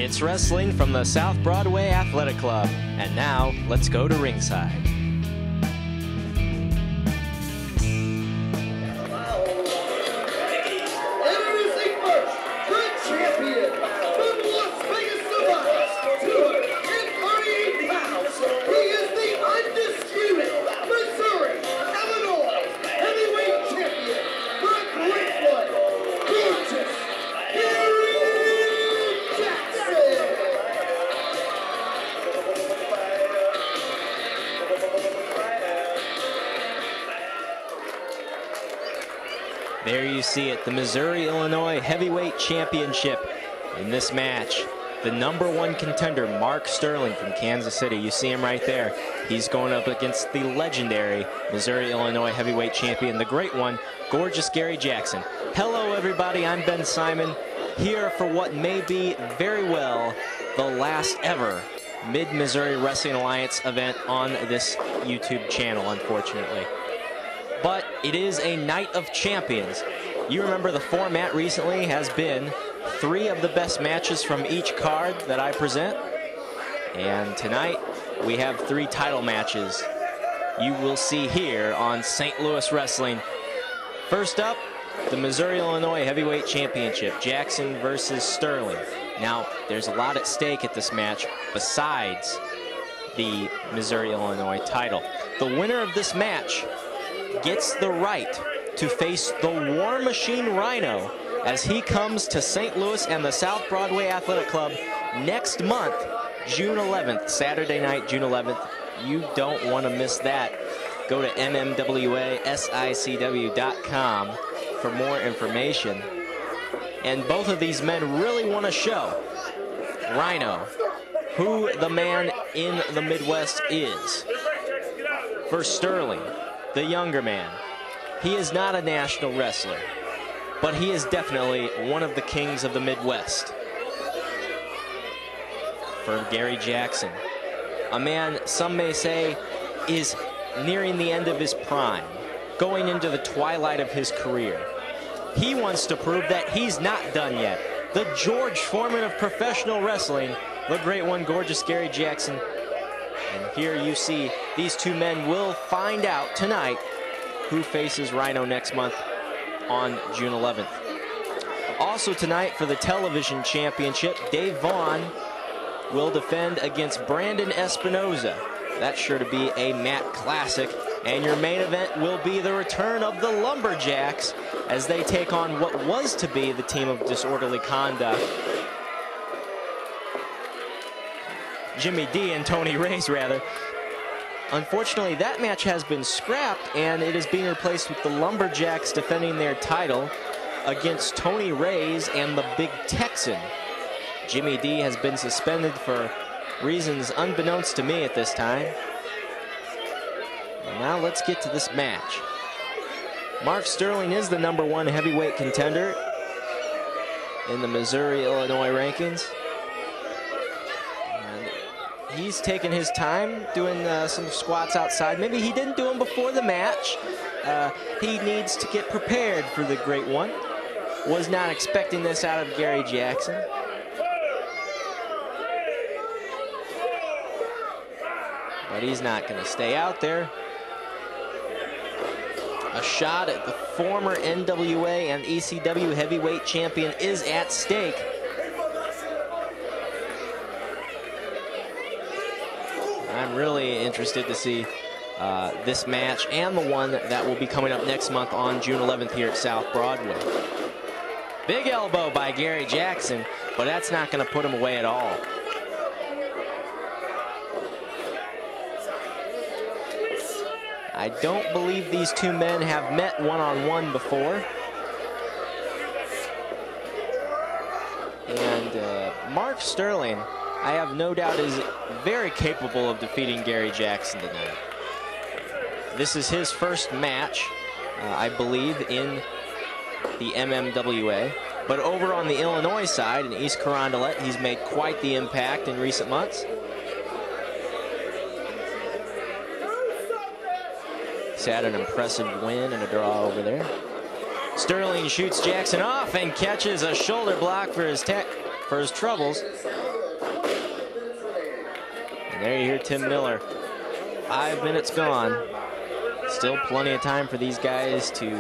It's wrestling from the South Broadway Athletic Club. And now, let's go to ringside. There you see it, the Missouri-Illinois Heavyweight Championship. In this match, the #1 contender, Mark Sterling from Kansas City. You see him right there. He's going up against the legendary Missouri-Illinois Heavyweight Champion, the great one, gorgeous Gary Jackson. Hello, everybody. I'm Ben Simon, here for what may be very well the last ever Mid-Missouri Wrestling Alliance event on this YouTube channel, unfortunately. But it is a night of champions. You remember the format recently has been 3 of the best matches from each card that I present. And tonight we have 3 title matches you will see here on St. Louis Wrestling. First up, the Missouri-Illinois Heavyweight Championship, Jackson versus Sterling. Now, there's a lot at stake at this match besides the Missouri-Illinois title. The winner of this match gets the right to face the War Machine Rhino as he comes to St. Louis and the South Broadway Athletic Club next month, June 11th, Saturday night, June 11th. You don't want to miss that. Go to MMWA-SICW.com for more information. And both of these men really want to show Rhino who the man in the Midwest is. For Sterling, the younger man, he is not a national wrestler, but he is definitely one of the kings of the Midwest. For Gary Jackson, a man some may say is nearing the end of his prime, going into the twilight of his career. He wants to prove that he's not done yet. The George Foreman of professional wrestling, the great one, gorgeous Gary Jackson. And here you see these 2 men will find out tonight who faces Rhino next month on June 11th. Also tonight for the television championship, Dave Vaughn will defend against Brandon Espinoza. That's sure to be a mat classic. And your main event will be the return of the Lumberjacks as they take on what was to be the team of disorderly conduct, Jimmy D and Tony Raze, rather. Unfortunately, that match has been scrapped, and it is being replaced with the Lumberjacks defending their title against Tony Raze and the Big Texan. Jimmy D has been suspended for reasons unbeknownst to me at this time. And now let's get to this match. Mark Sterling is the #1 heavyweight contender in the Missouri-Illinois rankings. He's taken his time doing some squats outside. Maybe he didn't do them before the match. He needs to get prepared for the great one. Was not expecting this out of Gary Jackson. But he's not going to stay out there. A shot at the former NWA and ECW heavyweight champion is at stake. I'm really interested to see this match and the one that will be coming up next month on June 11th here at South Broadway. Big elbow by Gary Jackson, but that's not going to put him away at all. I don't believe these 2 men have met one-on-one before. And Mark Sterling, I have no doubt, is very capable of defeating Gary Jackson tonight. This is his first match, I believe, in the MMWA. But over on the Illinois side, in East Carondelet, he's made quite the impact in recent months. He's had an impressive win and a draw over there. Sterling shoots Jackson off and catches a shoulder block for his for his troubles. And there you hear Tim Miller. 5 minutes gone. Still plenty of time for these guys to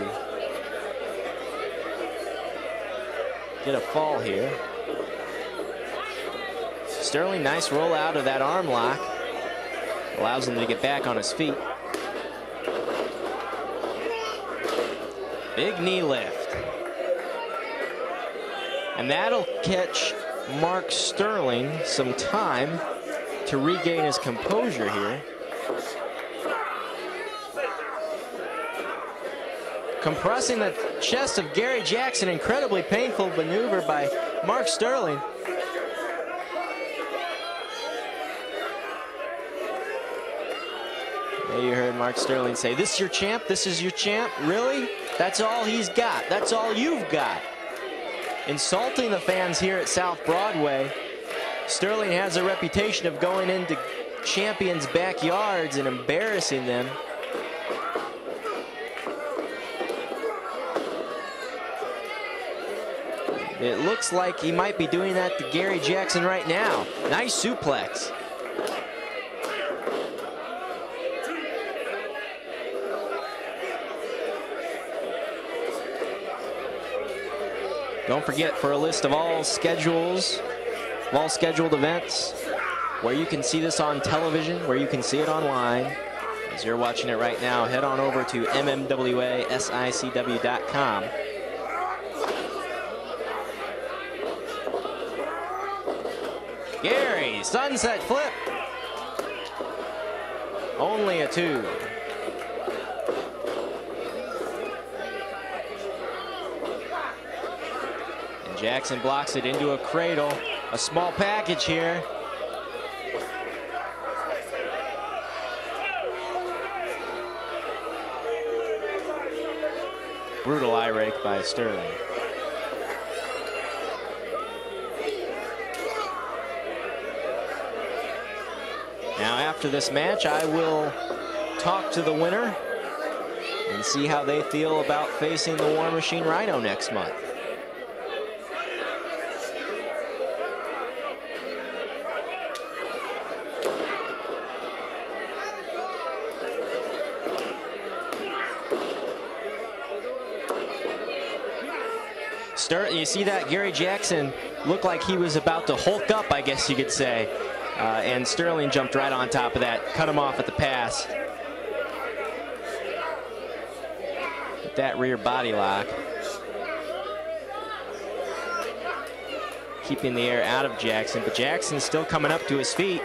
get a fall here. Sterling, nice roll out of that arm lock. Allows him to get back on his feet. Big knee lift. And that'll catch Mark Sterling some time to regain his composure here. Compressing the chest of Gary Jackson, incredibly painful maneuver by Mark Sterling. There you heard Mark Sterling say, "This is your champ, this is your champ." Really? That's all he's got. That's all you've got. Insulting the fans here at South Broadway. Sterling has a reputation of going into champions' backyards and embarrassing them. It looks like he might be doing that to Gary Jackson right now. Nice suplex. Don't forget, for a list of all scheduled events, where you can see this on television, where you can see it online, as you're watching it right now, head on over to MMWA-SICW.com. Gary, sunset flip. Only a 2. And Jackson blocks it into a cradle. A small package here. Brutal eye rake by Sterling. Now, after this match, I will talk to the winner and see how they feel about facing the War Machine Rhino next month. You see that? Gary Jackson looked like he was about to Hulk up, I guess you could say. And Sterling jumped right on top of that, cut him off at the pass. With that rear body lock. Keeping the air out of Jackson, but Jackson's still coming up to his feet.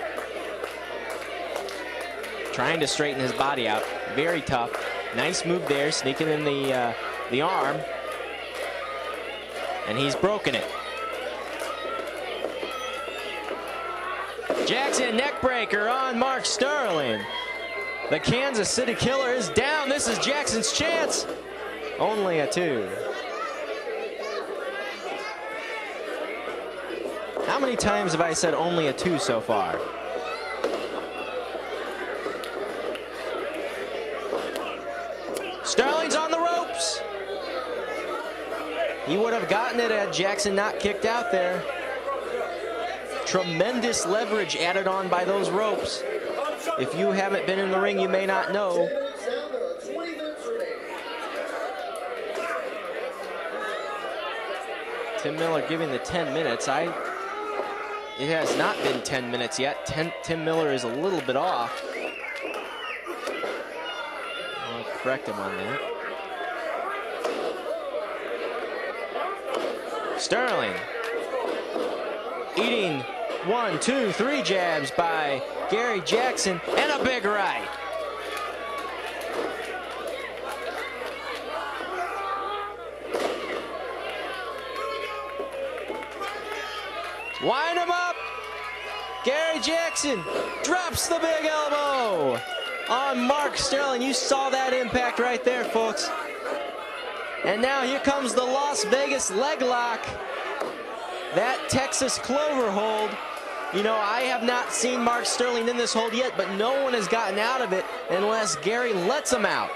Trying to straighten his body out. Very tough. Nice move there, sneaking in the arm. And he's broken it. Jackson neckbreaker on Mark Sterling. The Kansas City Killer is down. This is Jackson's chance. Only a 2. How many times have I said only a 2 so far? Sterling's on the ropes. He would have gotten it had Jackson not kicked out there. Tremendous leverage added on by those ropes. If you haven't been in the ring, you may not know. Tim Miller giving the 10 minutes. It has not been 10 minutes yet. Tim Miller is a little bit off. I'll correct him on that. Sterling eating 1, 2, 3 jabs by Gary Jackson, and a big right. Wind him up. Gary Jackson drops the big elbow on Mark Sterling. You saw that impact right there, folks. And now here comes the Las Vegas leg lock. That Texas clover hold. You know, I have not seen Mark Sterling in this hold yet, but no one has gotten out of it unless Gary lets him out.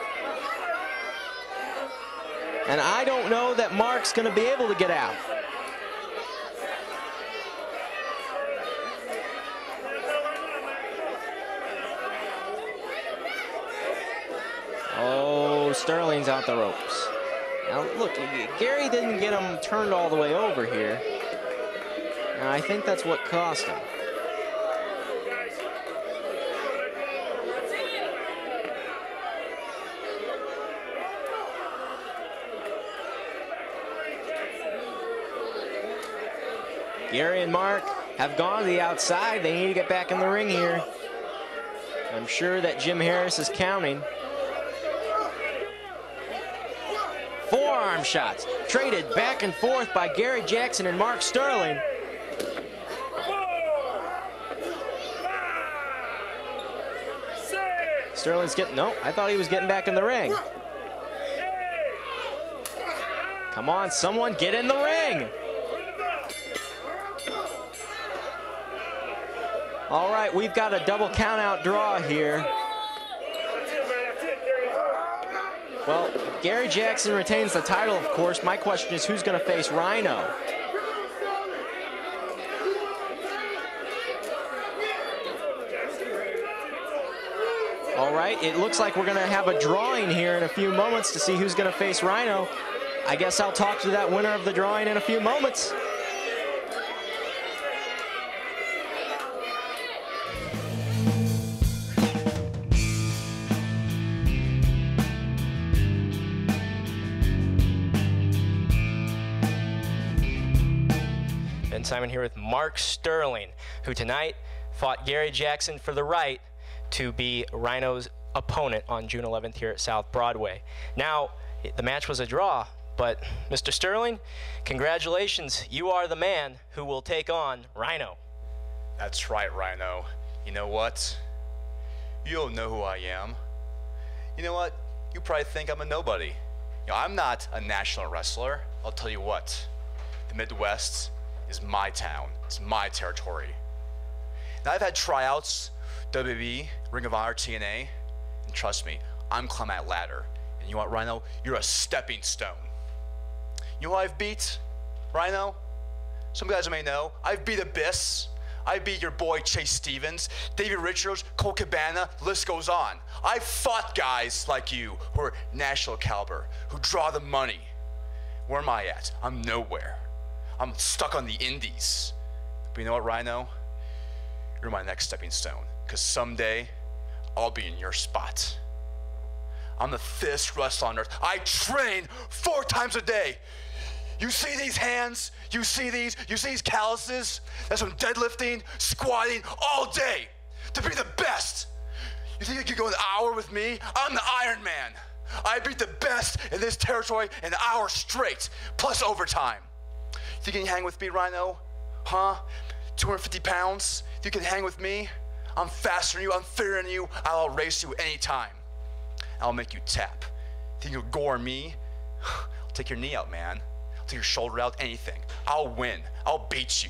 And I don't know that Mark's going to be able to get out. go. Sterling's out the ropes. Now look, Gary didn't get him turned all the way over here. And I think that's what cost him. Gary and Mark have gone to the outside. They need to get back in the ring here. I'm sure that Jim Harris is counting. Forearm shots traded back and forth by Gary Jackson and Mark Sterling. Sterling's getting, no, I thought he was getting back in the ring. Come on, someone get in the ring. All right, we've got a double count-out draw here. Well, Gary Jackson retains the title, of course. My question is, who's going to face Rhino? All right, it looks like we're going to have a drawing here in a few moments to see who's going to face Rhino. I guess I'll talk to that winner of the drawing in a few moments. Simon here with Mark Sterling, who tonight fought Gary Jackson for the right to be Rhino's opponent on June 11th here at South Broadway. Now, the match was a draw, but Mr. Sterling, congratulations. You are the man who will take on Rhino. That's right, Rhino. You know what? You don't know who I am. You know what? You probably think I'm a nobody. You know, I'm not a national wrestler. I'll tell you what. The Midwest is my town. It's my territory. Now, I've had tryouts, WWE, Ring of Honor, TNA, and trust me, I'm climbing that ladder. And you know what, Rhino? You're a stepping stone. You know who I've beat, Rhino? Some guys may know. I've beat Abyss. I beat your boy Chase Stevens, David Richards, Cole Cabana, list goes on. I've fought guys like you who are national caliber, who draw the money. Where am I at? I'm nowhere. I'm stuck on the indies. But you know what, Rhino? You're my next stepping stone, because someday I'll be in your spot. I'm the fittest wrestler on earth. I train 4 times a day. You see these hands? You see these calluses? That's from deadlifting, squatting all day to be the best. You think you could go an hour with me? I'm the Iron Man. I beat the best in this territory an hour straight, plus overtime. You think you can hang with me, Rhino? Huh? 250 pounds? You can hang with me? I'm faster than you, I'm fitter than you, I'll race you anytime. I'll make you tap. Think you'll gore me? I'll take your knee out, man. I'll take your shoulder out, anything. I'll win, I'll beat you.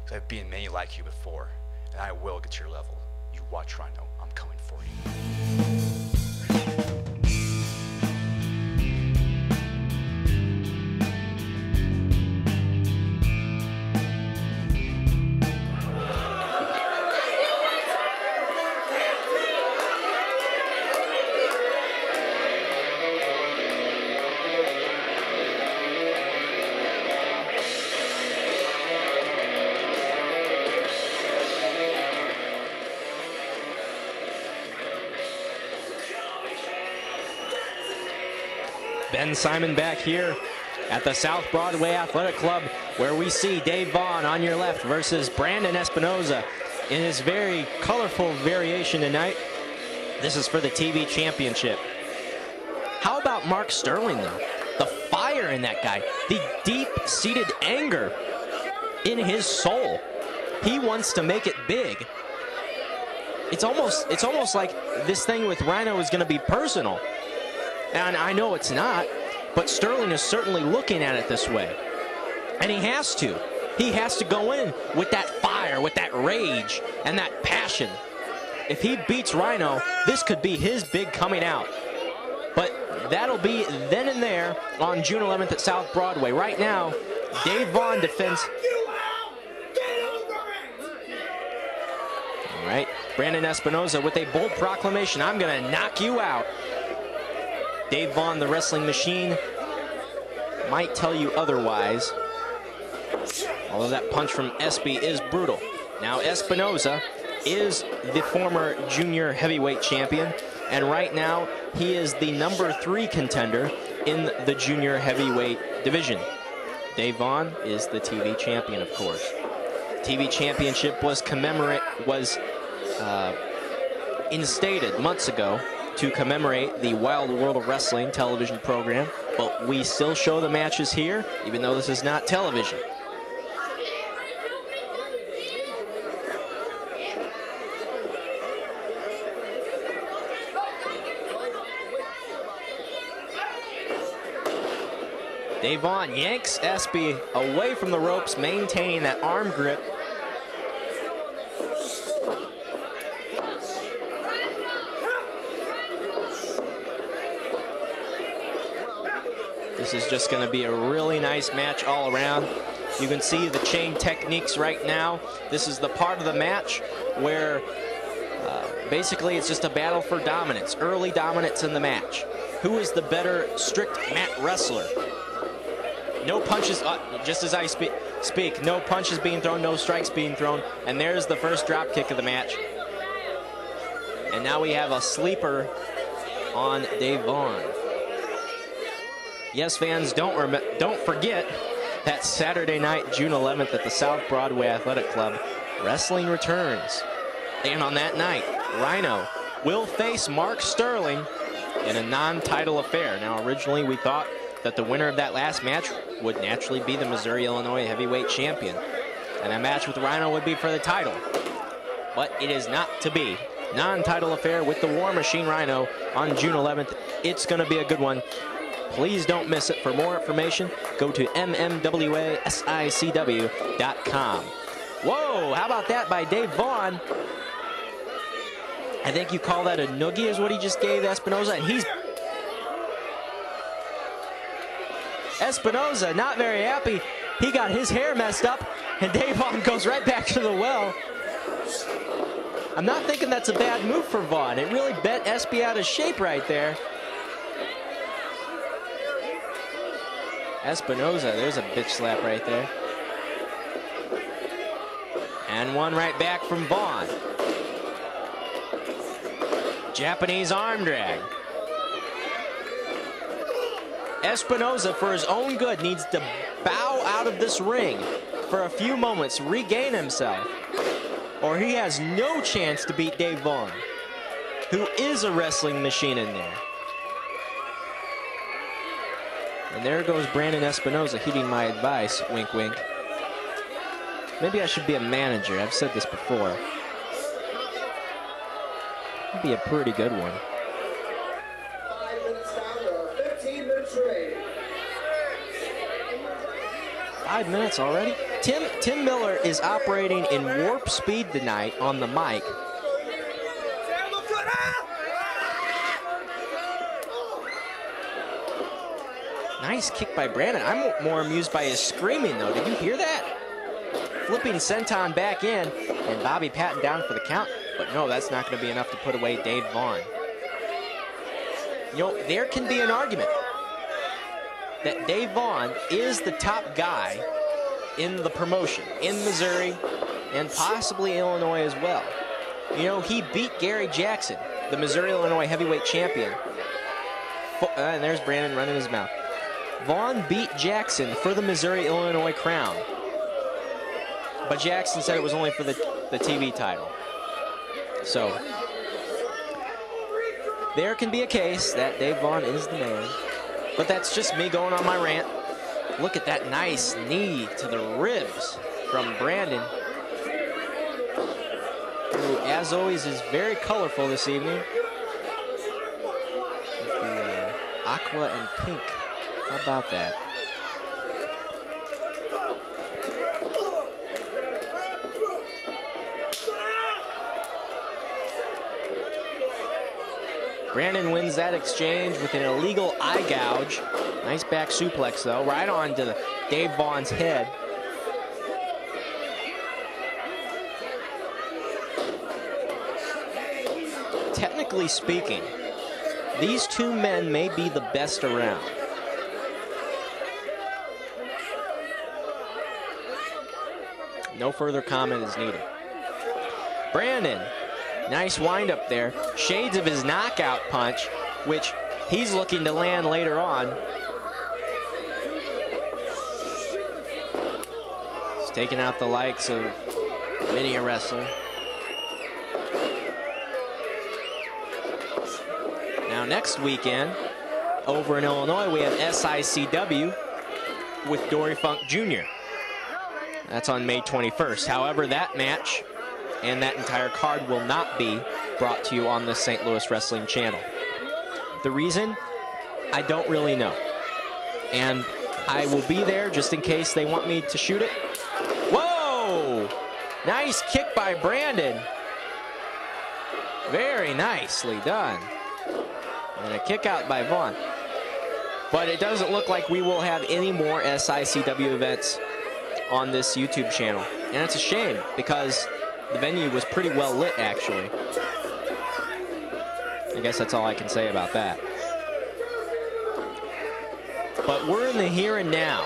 Because I've beaten many like you before, and I will get to your level. You watch, Rhino, I'm coming for you. Ben Simon back here at the South Broadway Athletic Club, where we see Dave Vaughn on your left versus Brandon Espinoza in his very colorful variation tonight. This is for the TV championship. How about Mark Sterling, though? The fire in that guy, the deep-seated anger in his soul. He wants to make it big. It's almost like this thing with Rhino is going to be personal. And I know it's not, but Sterling is certainly looking at it this way. And he has to. He has to go in with that fire, with that rage, and that passion. If he beats Rhino, this could be his big coming out. But that'll be then and there on June 11th at South Broadway. Right now, Dave Vaughn defends. All right, Brandon Espinoza with a bold proclamation. I'm going to knock you out. Dave Vaughn, the wrestling machine, might tell you otherwise. Although that punch from Espy is brutal. Now Espinoza is the former junior heavyweight champion, and right now he is the number 3 contender in the junior heavyweight division. Dave Vaughn is the TV champion, of course. TV championship was instated months ago to commemorate the Wild World of Wrestling television program, but we still show the matches here, even though this is not television. Dave Vaughn yanks Espy away from the ropes, maintaining that arm grip. This is just going to be a really nice match all around. You can see the chain techniques right now. This is the part of the match where basically it's just a battle for dominance, early dominance in the match. Who is the better strict mat wrestler? No punches, just as I speak, no punches being thrown, no strikes being thrown. And there's the first drop kick of the match. And now we have a sleeper on Dave Vaughn. Yes, fans, don't forget that Saturday night, June 11th at the South Broadway Athletic Club, wrestling returns. And on that night, Rhino will face Mark Sterling in a non-title affair. Now, originally we thought that the winner of that last match would naturally be the Missouri-Illinois heavyweight champion, and a match with Rhino would be for the title. But it is not to be. Non-title affair with the War Machine Rhino on June 11th. It's going to be a good one. Please don't miss it. For more information, go to MMWA-SICW.com. Whoa, how about that by Dave Vaughn? I think you call that a noogie is what he just gave Espinoza, and he's... Espinoza not very happy. He got his hair messed up, and Dave Vaughn goes right back to the well. I'm not thinking that's a bad move for Vaughn. It really bent Espy out of shape right there. Espinoza, there's a bitch slap right there. And one right back from Vaughn. Japanese arm drag. Espinoza, for his own good, needs to bow out of this ring for a few moments, regain himself, or he has no chance to beat Dave Vaughn, who is a wrestling machine in there. And there goes Brandon Espinoza heeding my advice, wink, wink. Maybe I should be a manager. I've said this before. It'd be a pretty good one. 5 minutes down to 15 minutes remaining. 5 minutes already? Tim Miller is operating in warp speed tonight on the mic. Nice kick by Brandon. I'm more amused by his screaming, though. Did you hear that? Flipping senton back in, and Bobby Patton down for the count. But no, that's not going to be enough to put away Dave Vaughn. You know, there can be an argument that Dave Vaughn is the top guy in the promotion, in Missouri, and possibly Illinois as well. You know, he beat Gary Jackson, the Missouri-Illinois heavyweight champion. And there's Brandon running his mouth. Vaughn beat Jackson for the Missouri-Illinois crown. But Jackson said it was only for the TV title. So, there can be a case that Dave Vaughn is the man. But that's just me going on my rant. Look at that nice knee to the ribs from Brandon, who, as always, is very colorful this evening. With the aqua and pink. How about that? Brandon wins that exchange with an illegal eye gouge. Nice back suplex, though, right on to Dave Vaughn's head. Technically speaking, these two men may be the best around. No further comment is needed. Brandon, nice windup there. Shades of his knockout punch, which he's looking to land later on. He's taking out the likes of many a wrestler. Now next weekend, over in Illinois, we have SICW with Dory Funk Jr. That's on May 21st. However, that match and that entire card will not be brought to you on the St. Louis Wrestling Channel. The reason, I don't really know. And I will be there just in case they want me to shoot it. Whoa! Nice kick by Brandon. Very nicely done. And a kick out by Vaughn. But it doesn't look like we will have any more SICW events on this YouTube channel. And it's a shame because the venue was pretty well lit, actually. I guess that's all I can say about that. But we're in the here and now.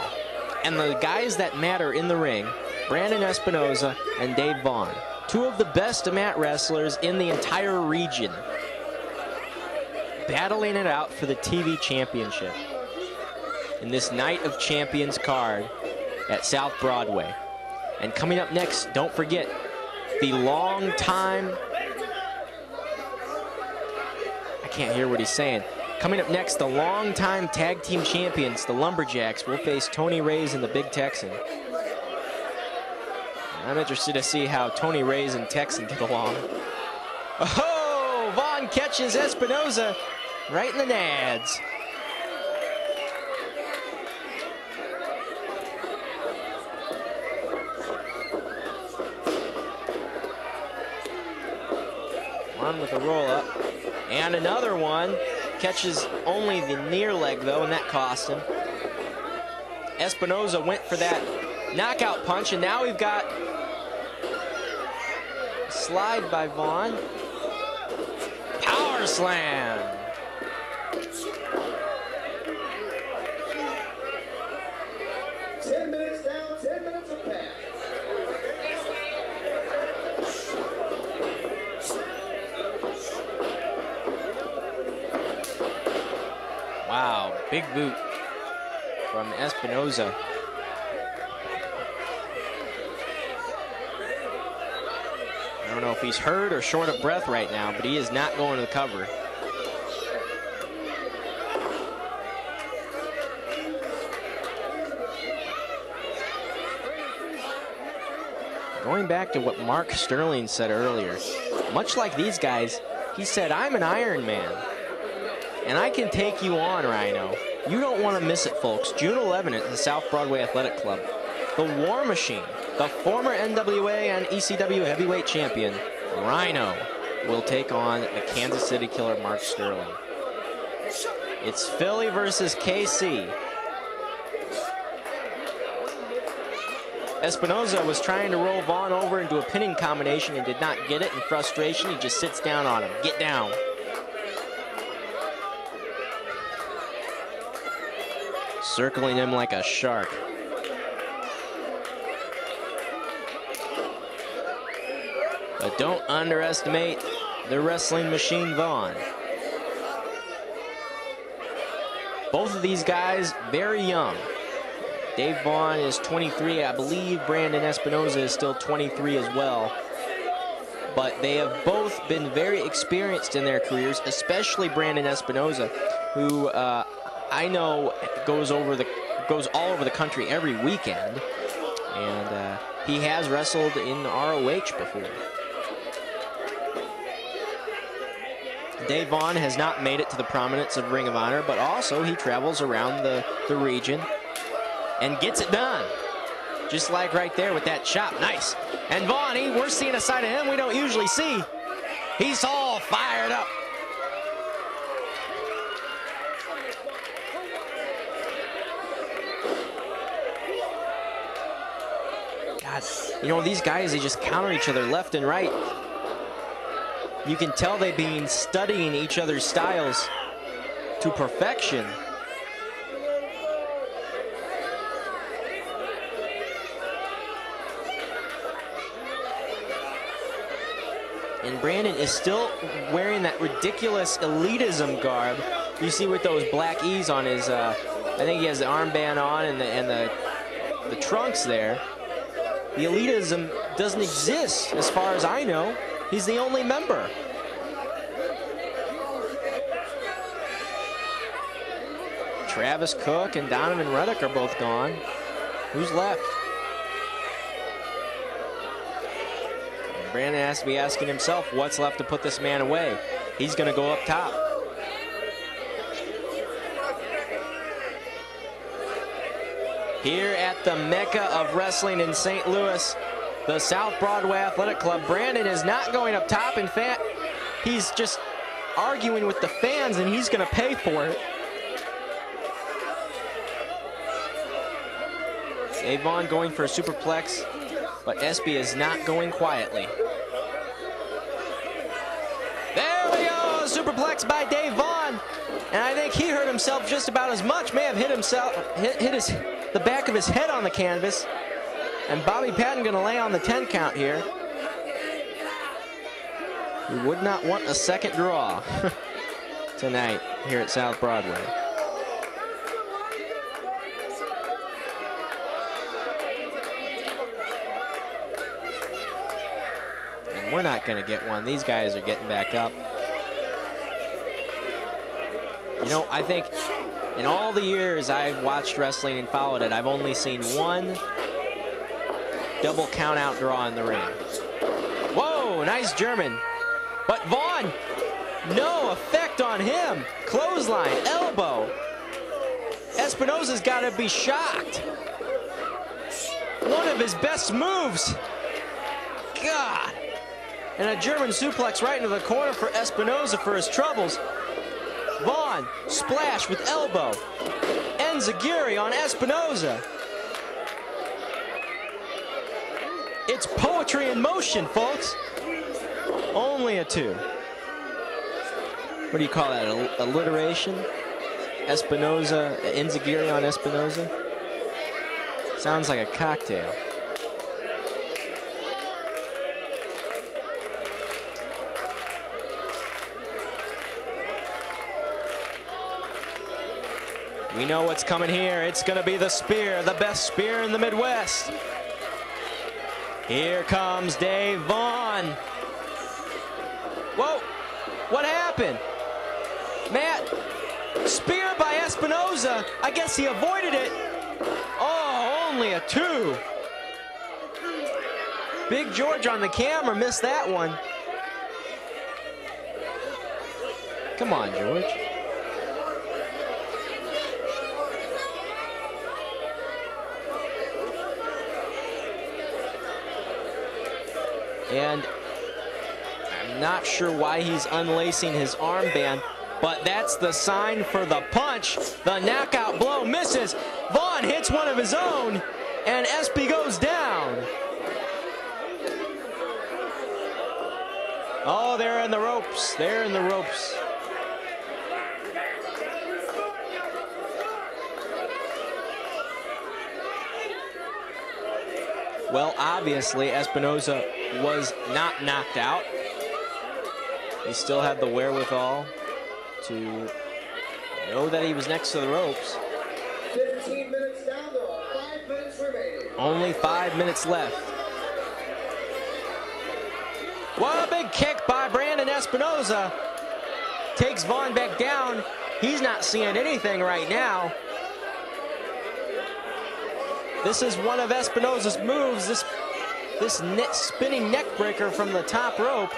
And the guys that matter in the ring, Brandon Espinoza and Dave Vaughn, two of the best mat wrestlers in the entire region, battling it out for the TV championship in this Night of Champions card at South Broadway. And coming up next, don't forget, the long-time, I can't hear what he's saying. Coming up next, the long-time tag team champions, the Lumberjacks, will face Tony Raze and the Big Texan. I'm interested to see how Tony Raze and Texan get along. Oh, Vaughn catches Espinoza right in the nads. One with a roll up. And another one. Catches only the near leg, though, and that cost him. Espinoza went for that knockout punch, and now we've got a slide by Vaughn. Power slam. Wow, big boot from Espinoza. I don't know if he's hurt or short of breath right now, but he is not going to the cover. Going back to what Mark Sterling said earlier, much like these guys, he said, I'm an Iron Man. And I can take you on, Rhino. You don't want to miss it, folks. June 11th at the South Broadway Athletic Club. The War Machine, the former NWA and ECW heavyweight champion, Rhino, will take on the Kansas City Killer, Mark Sterling. It's Philly versus KC. Espinoza was trying to roll Vaughn over into a pinning combination and did not get it. In frustration, he just sits down on him. Get down. Circling him like a shark. But don't underestimate the wrestling machine, Vaughn. Both of these guys very young. Dave Vaughn is 23. I believe Brandon Espinoza is still 23 as well. But they have both been very experienced in their careers, especially Brandon Espinoza, who I know goes all over the country every weekend, and he has wrestled in ROH before. Dave Vaughn has not made it to the prominence of Ring of Honor, but also he travels around the region and gets it done. Just like right there with that chop. Nice. And Vaughn, we're seeing a side of him we don't usually see. He's all fired up. God, you know, these guys, they just counter each other left and right. You can tell they've been studying each other's styles to perfection. And Brandon is still wearing that ridiculous elitism garb. You see with those black E's on his, I think he has the armband on and the trunks there. The elitism doesn't exist as far as I know. He's the only member. Travis Cook and Donovan Reddick are both gone. Who's left? Brandon has to be asking himself what's left to put this man away. He's going to go up top. Here at the Mecca of wrestling in St. Louis, the South Broadway Athletic Club, Brandon is not going up top. In fact, he's just arguing with the fans, and he's going to pay for it. Vaughn going for a superplex, but Espy is not going quietly. There we go, superplex by Dave Vaughn. And I think he hurt himself just about as much. May have hit the back of his head on the canvas. And Bobby Patton gonna lay on the 10 count here. He would not want a second draw tonight here at South Broadway. We're not going to get one. These guys are getting back up. You know, I think in all the years I've watched wrestling and followed it, I've only seen one double count out draw in the ring. Whoa, nice German. But Vaughn, no effect on him. Clothesline, elbow. Espinosa's got to be shocked. One of his best moves. God. And a German suplex right into the corner for Espinoza for his troubles. Vaughn, splash with elbow. Enziguri on Espinoza. It's poetry in motion, folks. Only a 2. What do you call that, alliteration? Espinoza, Enziguri on Espinoza? Sounds like a cocktail. We know what's coming here. It's going to be the spear, the best spear in the Midwest. Here comes Dave Vaughn. Whoa, what happened? Matt, spear by Espinoza. I guess he avoided it. Oh, only a 2. Big George on the camera missed that one. Come on, George. And I'm not sure why he's unlacing his armband, but that's the sign for the punch. The knockout blow misses. Vaughn hits one of his own, and Espy goes down. Oh, they're in the ropes. They're in the ropes. Well, obviously, Espinoza was not knocked out. He still had the wherewithal to know that he was next to the ropes. 15 minutes down, there are 5 minutes remaining. Only 5 minutes left. What a big kick by Brandon Espinoza. Takes Vaughn back down. He's not seeing anything right now. This is one of Espinoza's moves, this spinning neck breaker from the top rope.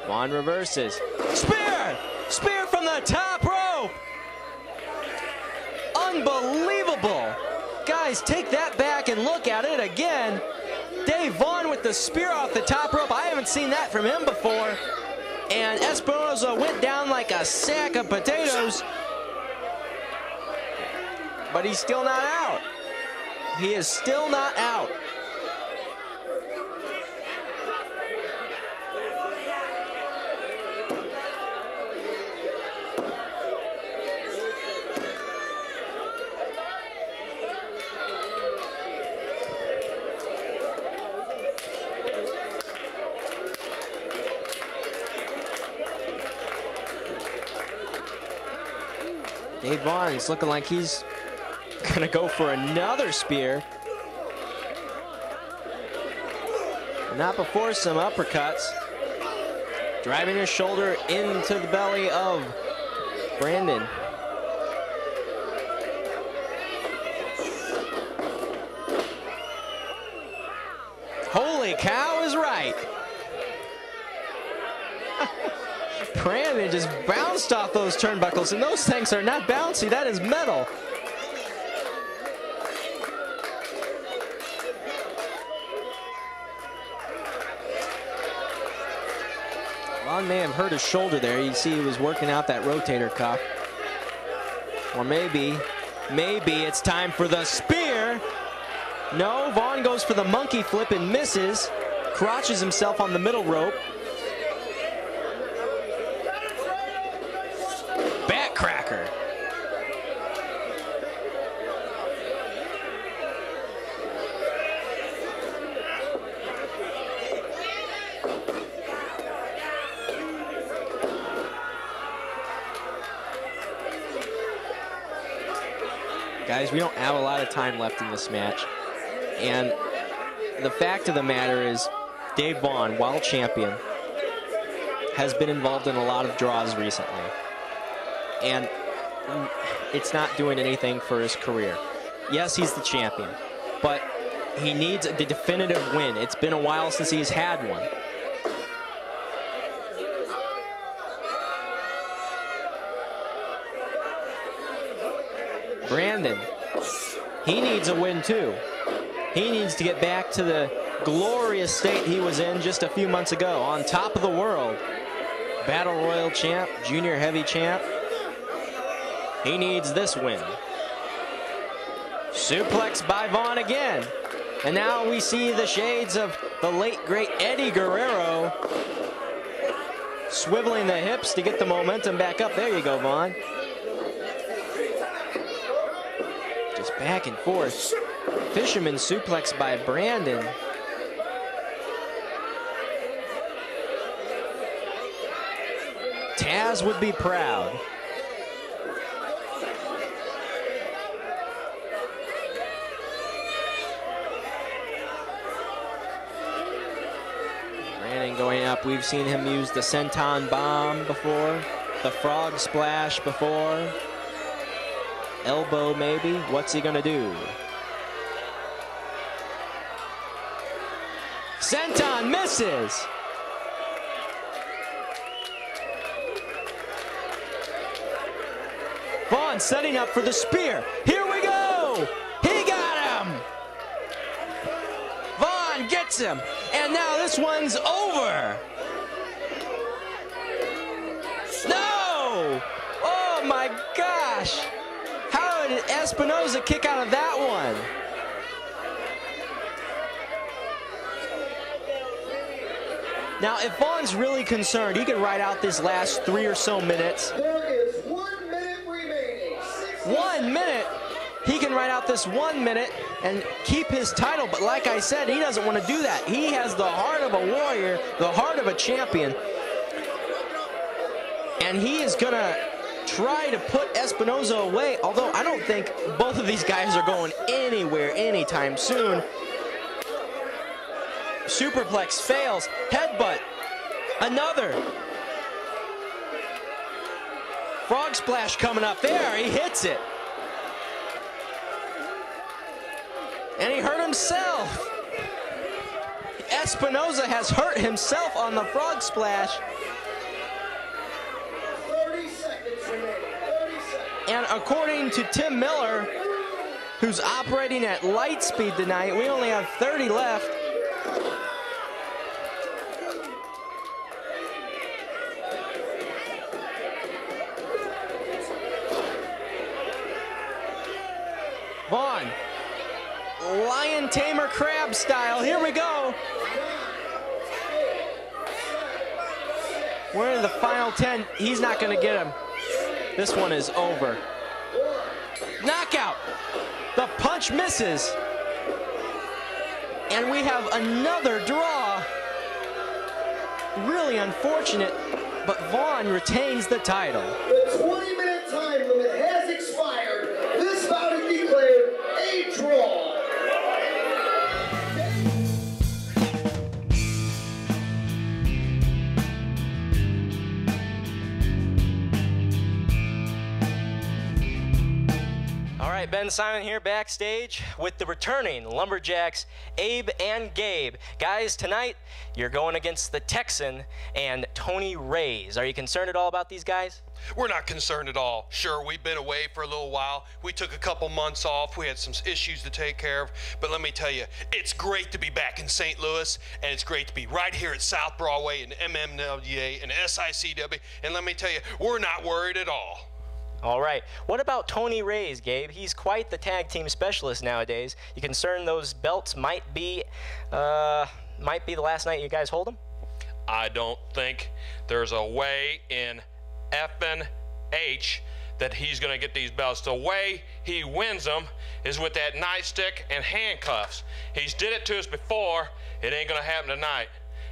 Vaughn reverses. Spear! Spear from the top rope! Unbelievable! Guys, take that back and look at it again. Dave Vaughn with the spear off the top rope. I haven't seen that from him before. And Espinoza went down like a sack of potatoes. But he's still not out. He is still not out. Dave Vaughn is looking like he's gonna go for another spear. Not before some uppercuts. Driving his shoulder into the belly of Brandon. Holy cow is right. Brandon just bounced off those turnbuckles, and those things are not bouncy, that is metal. Vaughn may have hurt his shoulder there. You see he was working out that rotator cuff. Or maybe it's time for the spear. No, Vaughn goes for the monkey flip and misses. Crotches himself on the middle rope. Backcracker. Guys, we don't have a lot of time left in this match. And the fact of the matter is, Dave Vaughn, while champion, has been involved in a lot of draws recently. And it's not doing anything for his career. Yes, he's the champion, but he needs the definitive win. It's been a while since he's had one. Brandon, he needs a win too. He needs to get back to the glorious state he was in just a few months ago, on top of the world. Battle Royal champ, junior heavy champ. He needs this win. Suplex by Vaughn again. And now we see the shades of the late great Eddie Guerrero, swiveling the hips to get the momentum back up. There you go, Vaughn. Just back and forth. Fisherman suplex by Brandon. Taz would be proud. Brandon going up. We've seen him use the senton bomb before, the frog splash before. Elbow maybe. What's he gonna do? Senton misses. Vaughn setting up for the spear. Here we go. He got him. Vaughn gets him. And now this one's over. No. Oh my gosh. How did Espinosa kick out of that one? Now, if Vaughn's really concerned, he can ride out this last 3 or so minutes. There is 1 minute remaining. 1 minute. He can ride out this 1 minute and keep his title. But like I said, he doesn't want to do that. He has the heart of a warrior, the heart of a champion. And he is going to try to put Espinoza away. Although I don't think both of these guys are going anywhere anytime soon. Superplex fails. Headbutt. Another. Frog splash coming up there. He hits it. And he hurt himself. Espinoza has hurt himself on the frog splash. 30 seconds remaining. 30 seconds. And according to Tim Miller, who's operating at light speed tonight, we only have 30 left. Vaughn, lion tamer crab style. Here we go. We're in the final 10. He's not going to get him. This one is over. Knockout. The punch misses. And we have another draw. Really unfortunate, but Vaughn retains the title. The 20-minute time limit has expired. right, Ben Simon here backstage with the returning Lumberjacks, Abe and Gabe. Guys, tonight you're going against the Texan and Tony Raze. Are you concerned at all about these guys? We're not concerned at all. Sure, we've been away for a little while. We took a couple months off. We had some issues to take care of. But let me tell you, it's great to be back in St. Louis, and it's great to be right here at South Broadway and MMWA and SICW. And let me tell you, we're not worried at all. All right. What about Tony Raze, Gabe? He's quite the tag team specialist nowadays. You concerned those belts might be the last night you guys hold them? I don't think there's a way in effing H that he's going to get these belts. The way he wins them is with that nightstick and handcuffs. He's did it to us before. It ain't going to happen tonight.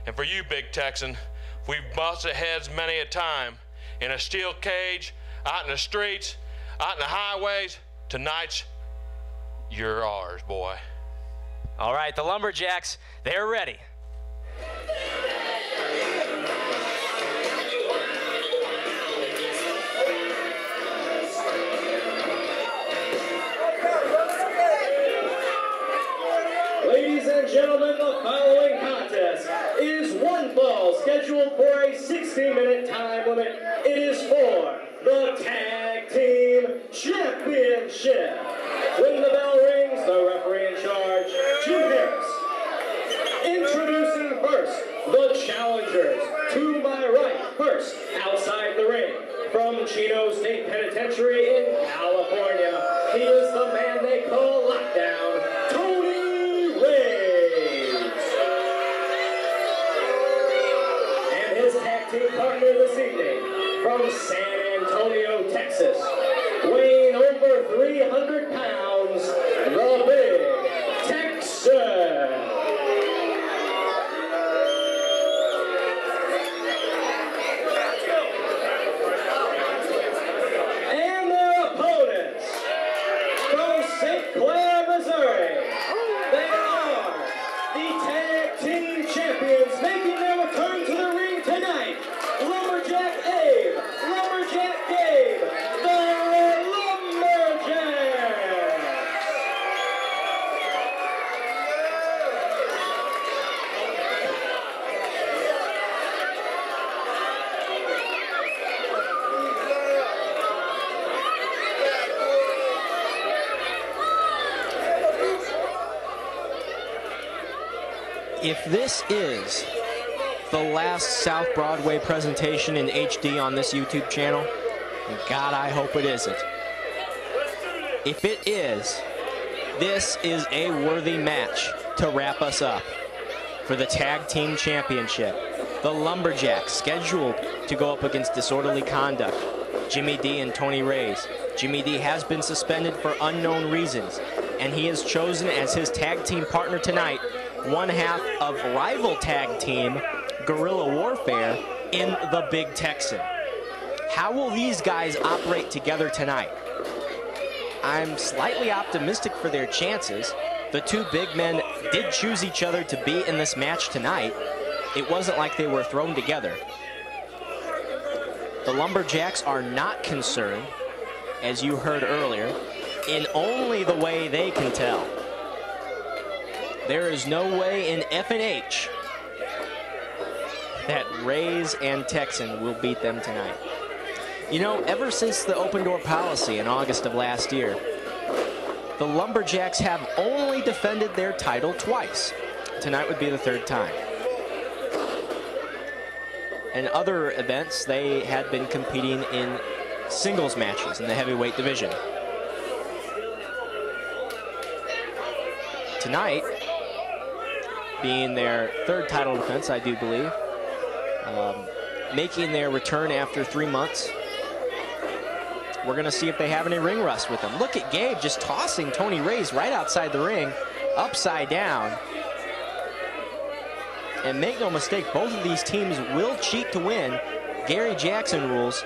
And for you, Big Texan, we've busted heads many a time in a steel cage, out in the streets, out in the highways. Tonight's you're ours, boy. All right, the Lumberjacks, they're ready. Ladies and gentlemen, the following contest is one fall scheduled for a 60-minute time limit. It is for the Tag Team Championship. When the bell rings, the referee in charge, Jim Harris. Introducing first, the challengers. To my right, first, outside the ring, from Chino State Penitentiary in California, he is the man they call Lockdown, Tony Raze. And his tag team partner this evening, from San Antonio, Texas, weighing over 300 pounds, the Big Texan. And their opponents, from St. Clair, Missouri, they are the Tag Team Champions, making their return to the ring tonight. Lumberjack Abe, Lumberjack Gabe, the Lumberjacks. If this is the last South Broadway presentation in HD on this YouTube channel, and God, I hope it isn't. If it is, this is a worthy match to wrap us up for the Tag Team Championship. The Lumberjacks scheduled to go up against Disorderly Conduct, Jimmy D and Tony Raze. Jimmy D has been suspended for unknown reasons, and he is chosen as his tag team partner tonight, one half of rival tag team Guerrilla Warfare in the Big Texan. How will these guys operate together tonight? I'm slightly optimistic for their chances. The two big men did choose each other to be in this match tonight. It wasn't like they were thrown together. The Lumberjacks are not concerned, as you heard earlier, in only the way they can tell. There is no way in F&H that Raze and Texan will beat them tonight. You know, ever since the open door policy in August of last year, the Lumberjacks have only defended their title twice. Tonight would be the third time. In other events, they had been competing in singles matches in the heavyweight division. Tonight, being their third title defense, I do believe, making their return after 3 months. We're going to see if they have any ring rust with them. Look at Gabe just tossing Tony Raze right outside the ring, upside down. And make no mistake, both of these teams will cheat to win. Gary Jackson rules.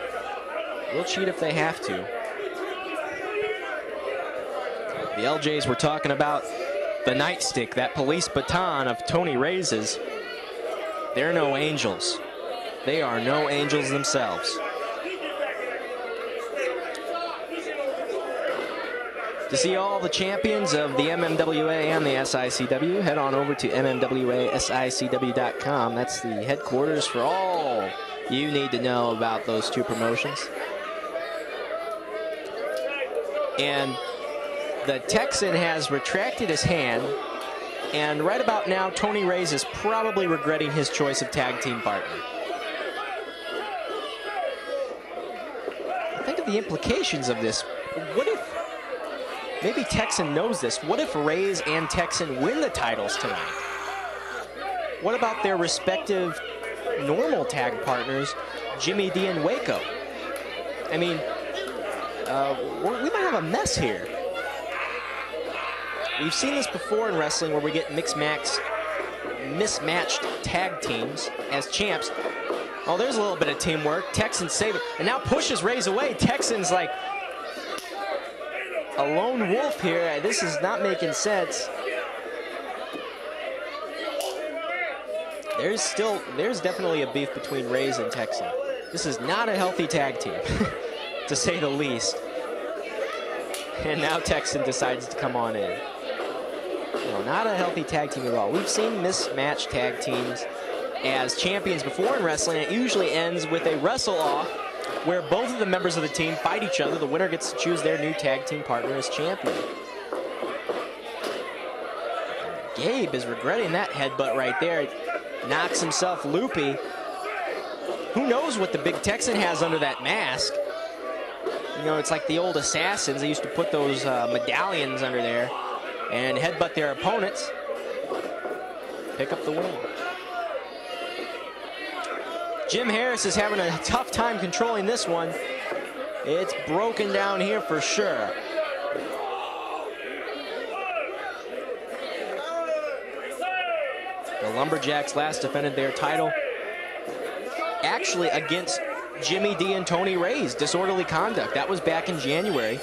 Will cheat if they have to. The LJs were talking about the nightstick, that police baton of Tony Raze's. They're no angels. They are no angels themselves. To see all the champions of the MMWA and the SICW, head on over to MMWA-SICW.com. That's the headquarters for all you need to know about those two promotions. And the Texan has retracted his hand, and right about now, Tony Raze is probably regretting his choice of tag team partner. Think of the implications of this. What if, maybe Texan knows this, what if Raze and Texan win the titles tonight? What about their respective normal tag partners, Jimmy D and Waco? I mean, we might have a mess here. We've seen this before in wrestling where we get mismatched tag teams as champs. Oh, there's a little bit of teamwork. Texan save it, and now pushes Raze away. Texan's like a lone wolf here. This is not making sense. There's definitely a beef between Raze and Texan. This is not a healthy tag team, to say the least. And now Texan decides to come on in. No, not a healthy tag team at all. We've seen mismatched tag teams as champions before in wrestling. It usually ends with a wrestle-off where both of the members of the team fight each other. The winner gets to choose their new tag team partner as champion. Gabe is regretting that headbutt right there. Knocks himself loopy. Who knows what the big Texan has under that mask? You know, it's like the old assassins. They used to put those medallions under there and headbutt their opponents. Pick up the win. Jim Harris is having a tough time controlling this one. It's broken down here for sure. The Lumberjacks last defended their title actually against Jimmy D and Tony Raze, disorderly conduct. That was back in January.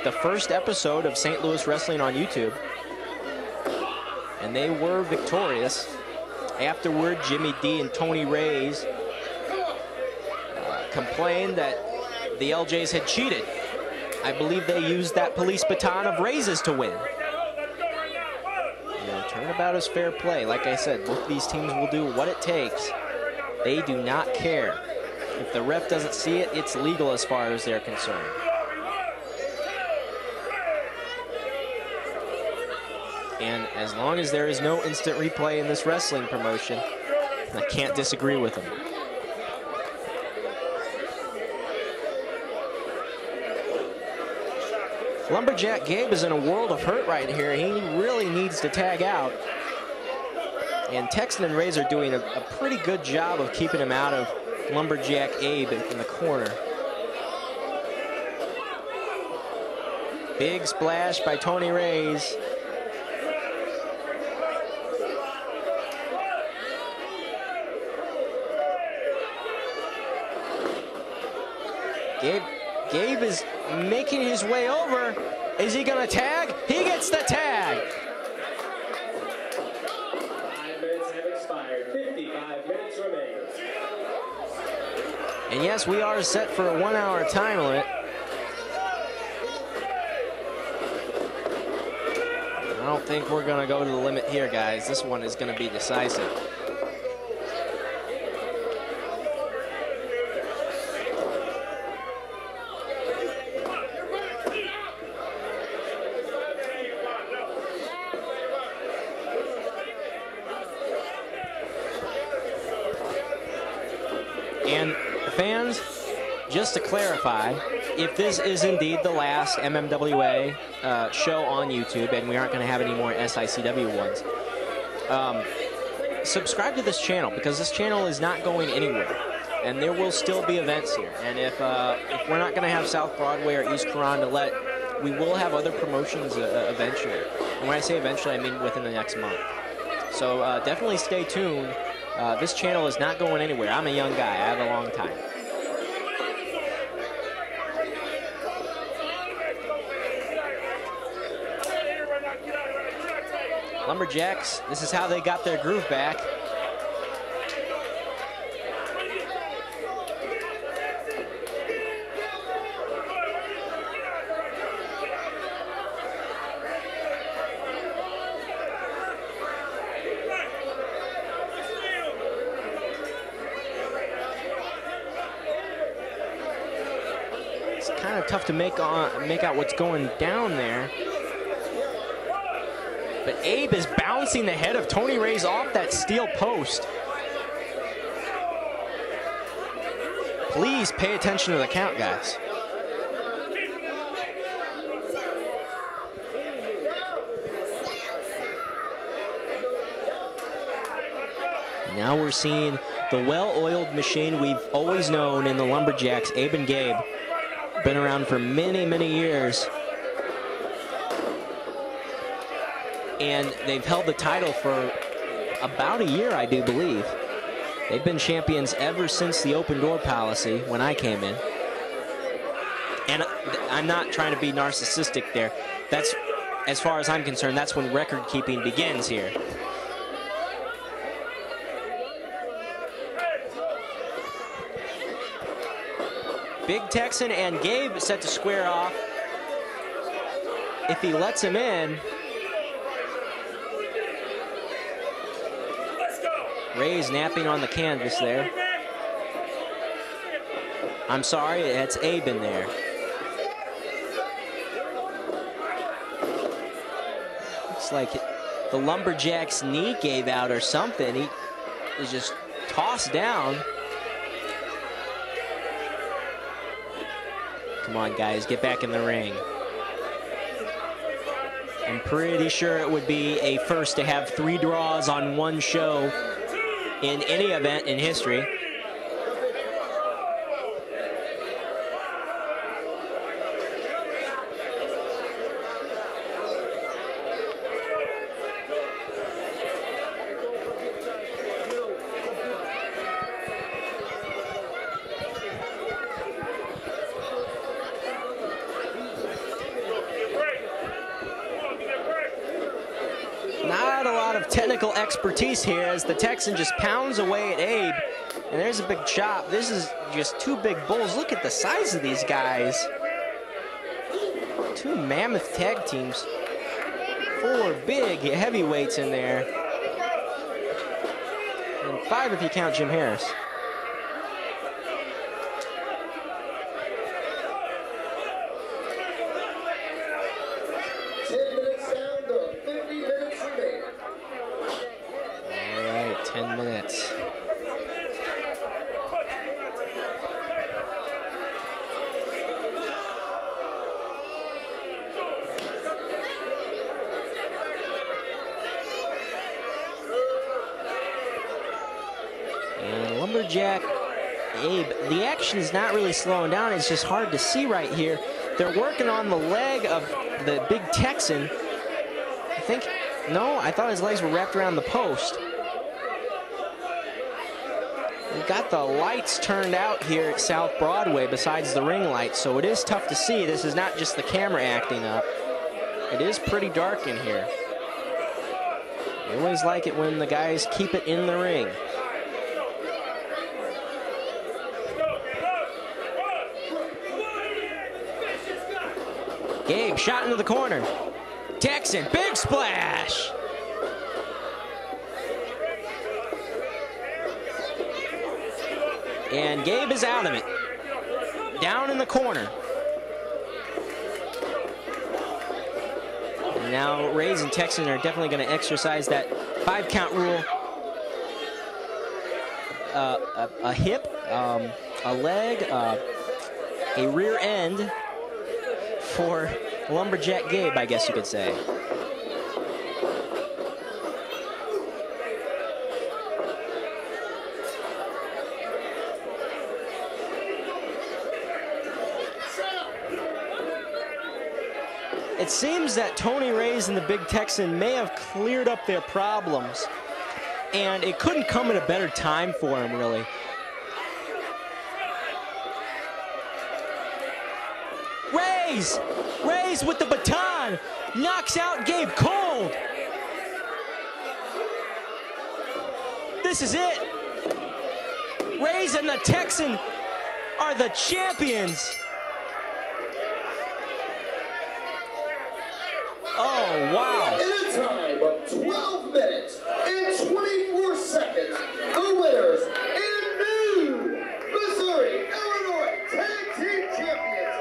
The first episode of St. Louis Wrestling on YouTube. And they were victorious. Afterward, Jimmy D and Tony Raze complained that the LJs had cheated. I believe they used that police baton of Raze's to win. You know, turnabout is fair play. Like I said, both these teams will do what it takes. They do not care. If the ref doesn't see it, it's legal as far as they're concerned. And as long as there is no instant replay in this wrestling promotion, I can't disagree with them. Lumberjack Gabe is in a world of hurt right here. He really needs to tag out. And Texan and Raze are doing a pretty good job of keeping him out of Lumberjack Abe in the corner. Big splash by Tony Raze. Gabe is making his way over. Is he gonna tag? He gets the tag. 5 minutes have expired. 55 minutes remain. And yes, we are set for a 1 hour time limit. I don't think we're gonna go to the limit here, guys. This one is gonna be decisive. And fans, just to clarify, if this is indeed the last MMWA show on YouTube, and we aren't going to have any more SICW ones, subscribe to this channel, because this channel is not going anywhere, and there will still be events here. And if we're not going to have South Broadway or East Carondelet, we will have other promotions eventually. And when I say eventually, I mean within the next month. So definitely stay tuned. This channel is not going anywhere. I'm a young guy. I have a long time. Lumberjacks, this is how they got their groove back. kind of tough to make out what's going down there. But Abe is bouncing the head of Tony Raze off that steel post. Please pay attention to the count, guys. Now we're seeing the well-oiled machine we've always known in the Lumberjacks, Abe and Gabe. Been around for many, many years. And they've held the title for about a year, I do believe. They've been champions ever since the open door policy when I came in. And I'm not trying to be narcissistic there. That's, as far as I'm concerned, that's when record keeping begins here. Big Texan and Gabe set to square off. If he lets him in, Raze napping on the canvas there. I'm sorry, that's Abe in there. Looks like the Lumberjacks' knee gave out or something. He is just tossed down. Come on, guys, get back in the ring. I'm pretty sure it would be a first to have 3 draws on one show in any event in history. Technical expertise here as the Texan just pounds away at Abe, and there's a big chop. This is just 2 big bulls. Look at the size of these guys. 2 mammoth tag teams, 4 big heavyweights in there, and 5 if you count Jim Harris. Lumberjack, Abe, the action is not really slowing down. It's just hard to see right here. They're working on the leg of the big Texan. I think, no, I thought his legs were wrapped around the post. We've got the lights turned out here at South Broadway besides the ring lights, so it is tough to see. This is not just the camera acting up. It is pretty dark in here. I always like it when the guys keep it in the ring. Gabe shot into the corner. Texan, big splash. And Gabe is out of it. Down in the corner. And now Raze and Texan are definitely going to exercise that 5-count rule. A hip, a leg, a rear end for Lumberjack Gabe, I guess you could say. It seems that Tony Raze and the Big Texan may have cleared up their problems, and it couldn't come at a better time for him, really. Raze with the baton knocks out Gabe cold. This is it. Raze and the Texan are the champions. Oh, wow. In a time of 12 minutes and 24 seconds, the winners and new Missouri, Illinois Tag Team Champions,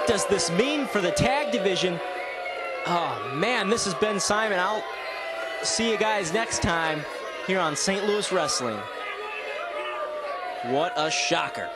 what does this mean for the tag division? Oh man, this is Ben Simon. I'll see you guys next time here on St. Louis Wrestling. What a shocker.